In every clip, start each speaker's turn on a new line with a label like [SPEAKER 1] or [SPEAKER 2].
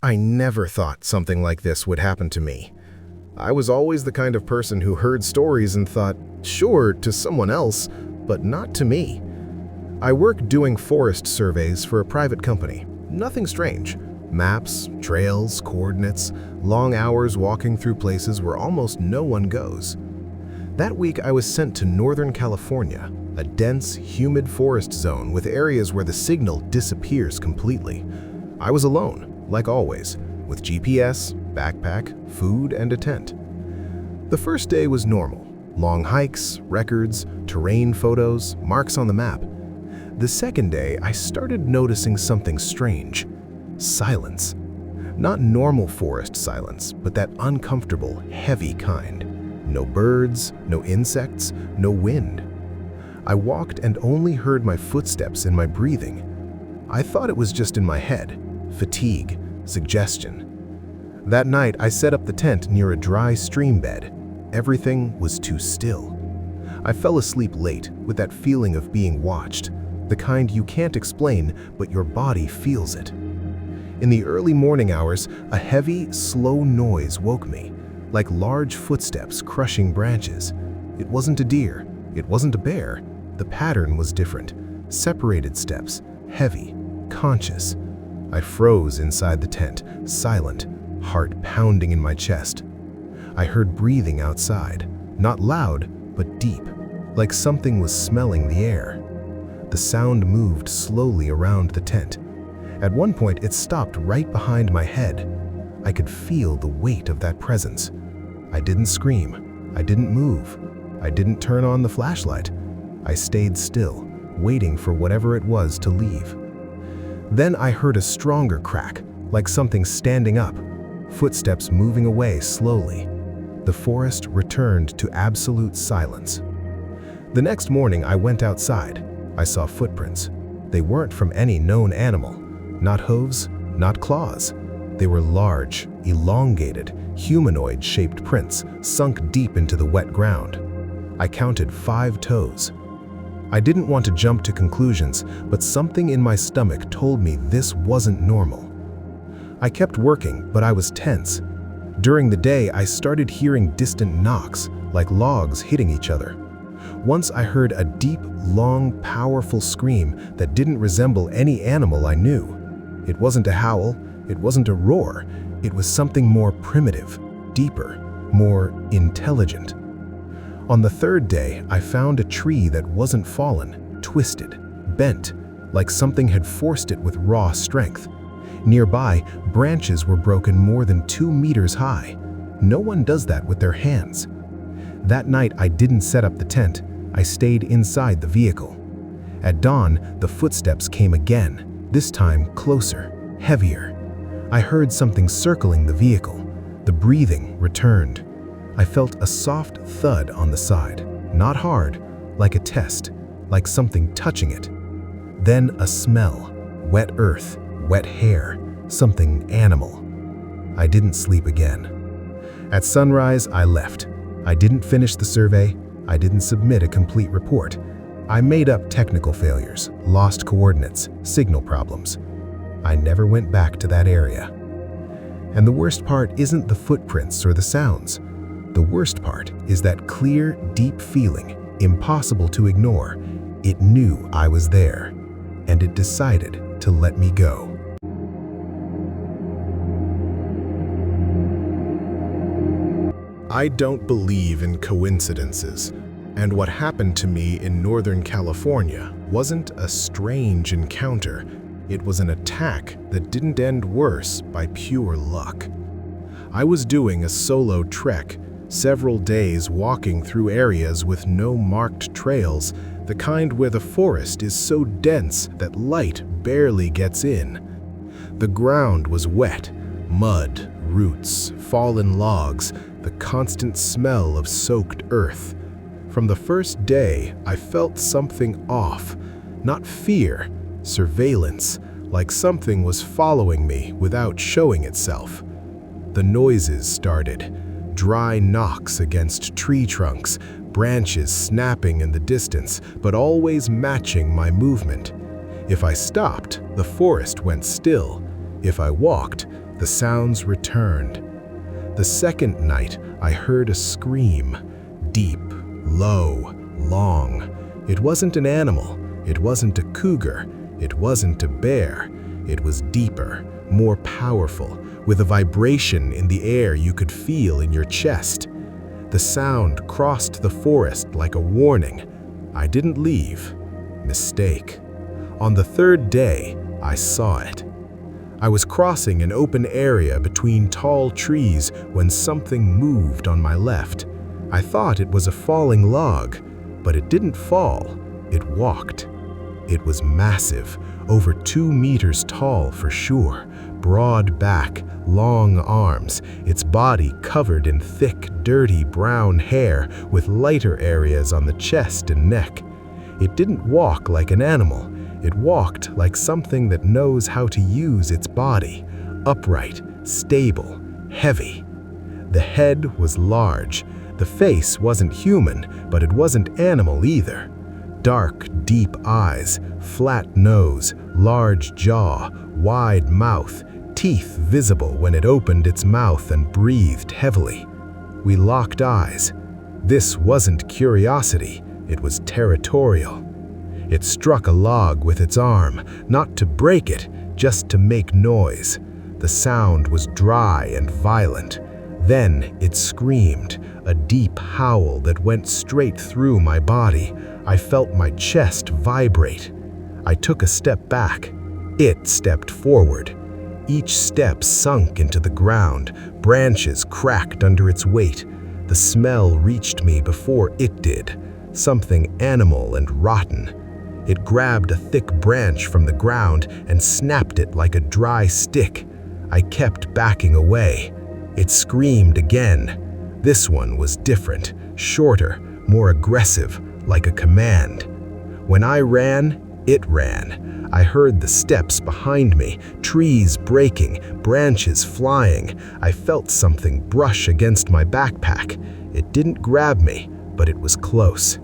[SPEAKER 1] I never thought something like this would happen to me. I was always the kind of person who heard stories and thought, sure, to someone else, but not to me. I work doing forest surveys for a private company. Nothing strange. Maps, trails, coordinates, long hours walking through places where almost no one goes. That week I was sent to Northern California, a dense, humid forest zone with areas where the signal disappears completely. I was alone, like always, with GPS, backpack, food, and a tent. The first day was normal. Long hikes, records, terrain photos, marks on the map. The second day, I started noticing something strange. Silence. Not normal forest silence, but that uncomfortable, heavy kind. No birds, no insects, no wind. I walked and only heard my footsteps and my breathing. I thought it was just in my head. Fatigue, suggestion. That night, I set up the tent near a dry stream bed. Everything was too still. I fell asleep late with that feeling of being watched, the kind you can't explain, but your body feels it. In the early morning hours, a heavy, slow noise woke me, like large footsteps crushing branches. It wasn't a deer, it wasn't a bear. The pattern was different. Separated steps, heavy, conscious. I froze inside the tent, silent, heart pounding in my chest. I heard breathing outside, not loud, but deep, like something was smelling the air. The sound moved slowly around the tent. At one point, it stopped right behind my head. I could feel the weight of that presence. I didn't scream. I didn't move. I didn't turn on the flashlight. I stayed still, waiting for whatever it was to leave. Then I heard a stronger crack, like something standing up, footsteps moving away slowly. The forest returned to absolute silence. The next morning, I went outside. I saw footprints. They weren't from any known animal. Not hooves, not claws. They were large, elongated, humanoid-shaped prints sunk deep into the wet ground. I counted 5 toes. I didn't want to jump to conclusions, but something in my stomach told me this wasn't normal. I kept working, but I was tense. During the day, I started hearing distant knocks, like logs hitting each other. Once I heard a deep, long, powerful scream that didn't resemble any animal I knew. It wasn't a howl, it wasn't a roar, it was something more primitive, deeper, more intelligent. On the third day, I found a tree that wasn't fallen, twisted, bent, like something had forced it with raw strength. Nearby, branches were broken more than 2 meters high. No one does that with their hands. That night, I didn't set up the tent. I stayed inside the vehicle. At dawn, the footsteps came again, this time closer, heavier. I heard something circling the vehicle. The breathing returned. I felt a soft thud on the side, not hard, like a test, like something touching it. Then a smell, wet earth, wet hair, something animal. I didn't sleep again. At sunrise, I left. I didn't finish the survey. I didn't submit a complete report. I made up technical failures, lost coordinates, signal problems. I never went back to that area. And the worst part isn't the footprints or the sounds. The worst part is that clear, deep feeling, impossible to ignore. It knew I was there, and it decided to let me go. I don't believe in coincidences, and what happened to me in Northern California wasn't a strange encounter. It was an attack that didn't end worse by pure luck. I was doing a solo trek, several days walking through areas with no marked trails, the kind where the forest is so dense that light barely gets in. The ground was wet, mud, roots, fallen logs, the constant smell of soaked earth. From the first day, I felt something off, not fear, surveillance, like something was following me without showing itself. The noises started, dry knocks against tree trunks, branches snapping in the distance, but always matching my movement. If I stopped, the forest went still. If I walked, the The sounds returned. The second night, I heard a scream. Deep, low, long. It wasn't an animal. It wasn't a cougar. It wasn't a bear. It was deeper, more powerful, with a vibration in the air you could feel in your chest. The sound crossed the forest like a warning. I didn't leave. Mistake. On the third day, I saw it. I was crossing an open area between tall trees when something moved on my left. I thought it was a falling log, but it didn't fall. It walked. It was massive, over 2 meters tall for sure, broad back, long arms, its body covered in thick, dirty brown hair with lighter areas on the chest and neck. It didn't walk like an animal. It walked like something that knows how to use its body, upright, stable, heavy. The head was large. The face wasn't human, but it wasn't animal either. Dark, deep eyes, flat nose, large jaw, wide mouth, teeth visible when it opened its mouth and breathed heavily. We locked eyes. This wasn't curiosity, it was territorial. It struck a log with its arm, not to break it, just to make noise. The sound was dry and violent. Then it screamed, a deep howl that went straight through my body. I felt my chest vibrate. I took a step back. It stepped forward. Each step sunk into the ground. Branches cracked under its weight. The smell reached me before it did, something animal and rotten. It grabbed a thick branch from the ground and snapped it like a dry stick. I kept backing away. It screamed again. This one was different, shorter, more aggressive, like a command. When I ran, it ran. I heard the steps behind me, trees breaking, branches flying. I felt something brush against my backpack. It didn't grab me, but it was close.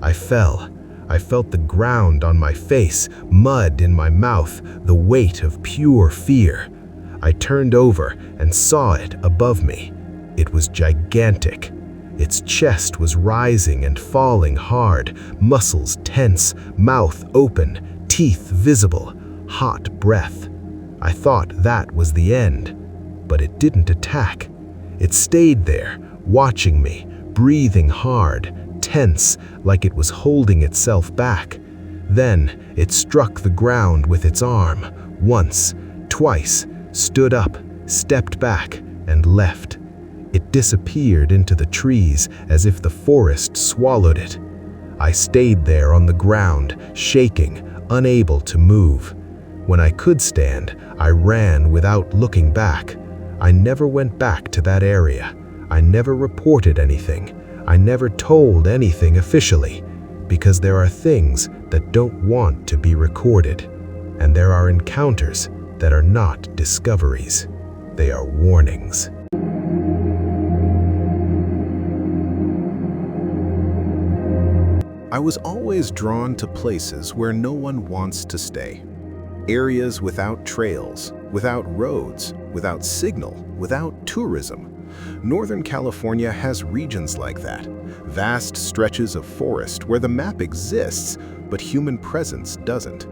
[SPEAKER 1] I fell. I felt the ground on my face, mud in my mouth, the weight of pure fear. I turned over and saw it above me. It was gigantic. Its chest was rising and falling hard, muscles tense, mouth open, teeth visible, hot breath. I thought that was the end, but it didn't attack. It stayed there, watching me, breathing hard, tense, like it was holding itself back. Then it struck the ground with its arm, once, twice, stood up, stepped back, and left. It disappeared into the trees as if the forest swallowed it. I stayed there on the ground, shaking, unable to move. When I could stand, I ran without looking back. I never went back to that area. I never reported anything. I never told anything officially, because there are things that don't want to be recorded, and there are encounters that are not discoveries. They are warnings. I was always drawn to places where no one wants to stay. Areas without trails, without roads, without signal, without tourism. Northern California has regions like that. Vast stretches of forest where the map exists, but human presence doesn't.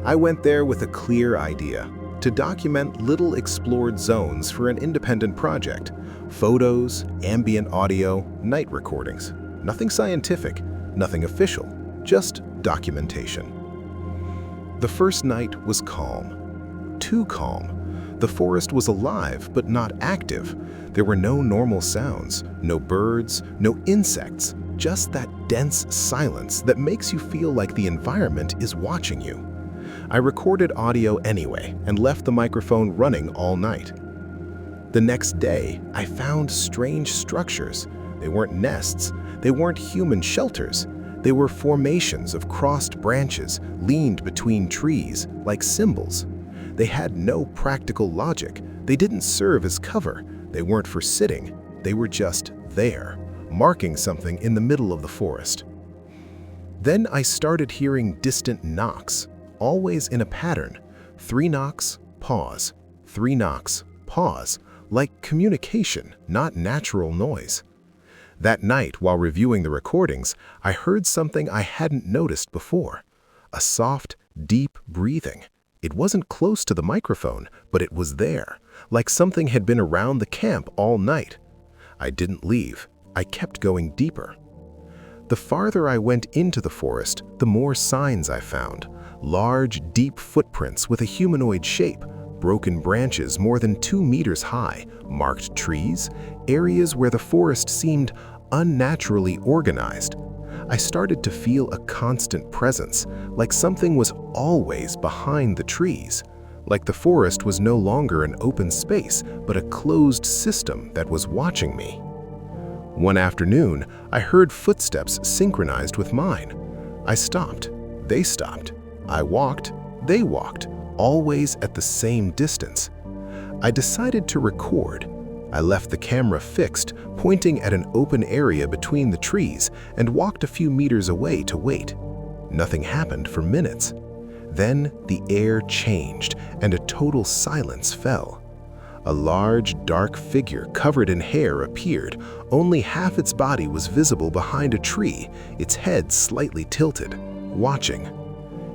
[SPEAKER 1] I went there with a clear idea: to document little explored zones for an independent project. Photos, ambient audio, night recordings. Nothing scientific, nothing official, just documentation. The first night was calm. Too calm. The forest was alive, but not active. There were no normal sounds, no birds, no insects, just that dense silence that makes you feel like the environment is watching you. I recorded audio anyway and left the microphone running all night. The next day, I found strange structures. They weren't nests. They weren't human shelters. They were formations of crossed branches leaned between trees like symbols. They had no practical logic. They didn't serve as cover. They weren't for sitting. They were just there, marking something in the middle of the forest. Then I started hearing distant knocks, always in a pattern. 3 knocks, pause. 3 knocks, pause, like communication, not natural noise. That night, while reviewing the recordings, I heard something I hadn't noticed before. A soft, deep breathing. It wasn't close to the microphone, but it was there, like something had been around the camp all night. I didn't leave. I kept going deeper. The farther I went into the forest, the more signs I found. Large, deep footprints with a humanoid shape, broken branches more than 2 meters high, marked trees, areas where the forest seemed unnaturally organized. I started to feel a constant presence, like something was always behind the trees, like the forest was no longer an open space, but a closed system that was watching me. One afternoon, I heard footsteps synchronized with mine. I stopped. They stopped. I walked. They walked, always at the same distance. I decided to record. I left the camera fixed, pointing at an open area between the trees, and walked a few meters away to wait. Nothing happened for minutes. Then the air changed, and a total silence fell. A large, dark figure covered in hair appeared. Only half its body was visible behind a tree, its head slightly tilted, watching.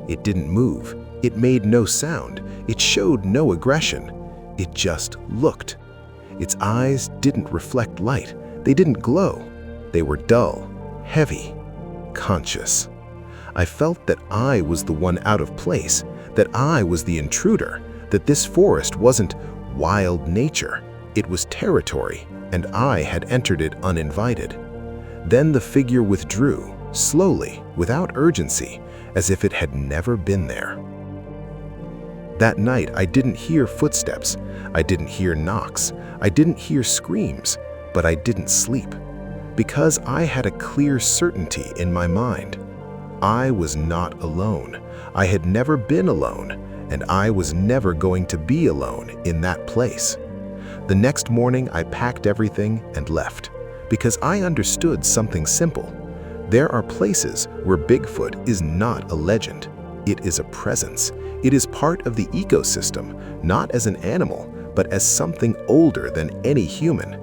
[SPEAKER 1] It didn't move. It made no sound. It showed no aggression. It just looked. Its eyes didn't reflect light. They didn't glow. They were dull, heavy, conscious. I felt that I was the one out of place, that I was the intruder, that this forest wasn't wild nature. It was territory, and I had entered it uninvited. Then the figure withdrew, slowly, without urgency, as if it had never been there. That night, I didn't hear footsteps. I didn't hear knocks. I didn't hear screams, but I didn't sleep. Because I had a clear certainty in my mind. I was not alone. I had never been alone, and I was never going to be alone in that place. The next morning, I packed everything and left, because I understood something simple. There are places where Bigfoot is not a legend. It is a presence. It is part of the ecosystem, not as an animal, but as something older than any human.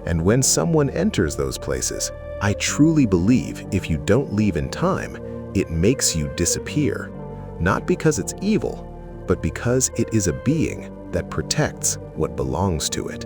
[SPEAKER 1] And when someone enters those places, I truly believe if you don't leave in time, it makes you disappear. Not because it's evil, but because it is a being that protects what belongs to it.